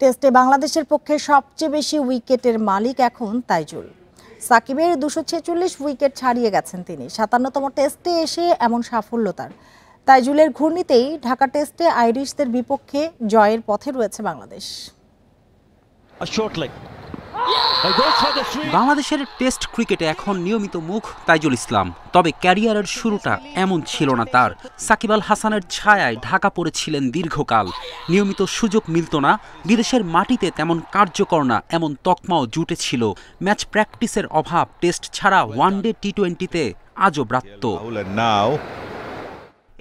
টেস্টে বাংলাদেশের পক্ষে সবচেয়ে বেশি উইকেটের মালিক এখন তাইজুল। সাকিবের 246 উইকেট ছাড়িয়ে গেছেন তিনি। 57তম টেস্টে এসে এমন সাফল্য তার। তাইজুলের ঘূর্ণিতেই ঢাকা টেস্টে আইরিশদের বিপক্ষে জয়ের পথে রয়েছে বাংলাদেশ। বাংলাদেশের টেস্ট ক্রিকেটে এখন নিয়মিত মুখ তাইজুল ইসলাম, তবে ক্যারিয়ারের শুরুটা এমন ছিল না তার। সাকিব আল হাসানের ছায়ায় ঢাকা পড়েছিলেন দীর্ঘকাল। নিয়মিত সুযোগ মিলত না, বিদেশের মাটিতে তেমন কার্যকর না এমন তকমাও জুটেছিল। ম্যাচ প্র্যাকটিসের অভাব টেস্ট ছাড়া ওয়ানডে টি-20তে আজও ব্রাত্য।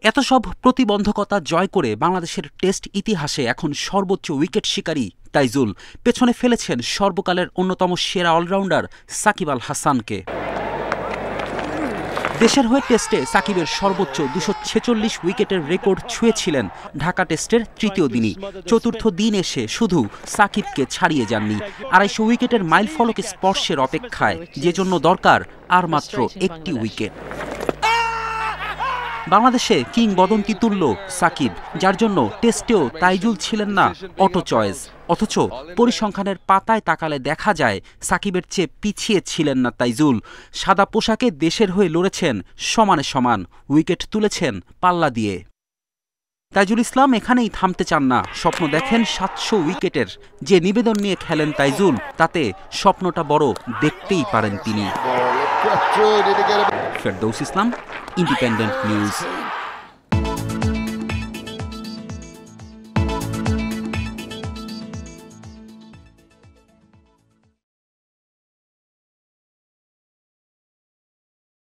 এত সব প্রতিবন্ধকতা জয় করে বাংলাদেশের টেস্ট ইতিহাসে এখন সর্বোচ্চ উইকেট শিকারী তাইজুল। পেছনে ফেলেছেন সর্বকালের অন্যতম সেরা অলরাউন্ডার সাকিব আল হাসানকে। দেশের হয়ে টেস্টে সাকিবের সর্বোচ্চ 246 উইকেটের রেকর্ড ছুঁয়েছিলেন ঢাকা টেস্টের তৃতীয় দিনই। চতুর্থ দিন এসে শুধু সাকিবকে ছাড়িয়ে যাননি, 250 উইকেটের মাইলফলক স্পর্শের অপেক্ষায়, যে জন্য দরকার আর মাত্র একটি উইকেট। বাংলাদেশে কিংবদন্তি তুল্য সাকিব, যার জন্য টেস্টেও তাইজুল ছিলেন না অটো চয়েস। অথচ পরিসংখ্যানের পাতায় তাকালে দেখা যায় সাকিবের চেয়ে পিছিয়ে ছিলেন না তাইজুল। সাদা পোশাকে দেশের হয়ে লড়েছেন সমানে সমান, উইকেট তুলেছেন পাল্লা দিয়ে। তাইজুল ইসলাম এখানেই থামতে চান না, স্বপ্ন দেখেন 700 উইকেটের। যে নিবেদন নিয়ে খেলেন তাইজুল, তাতে স্বপ্নটা বড় দেখতেই পারেন তিনি। ফেরদৌস ইসলাম, ইন্ডিপেন্ডেন্ট নিউজ।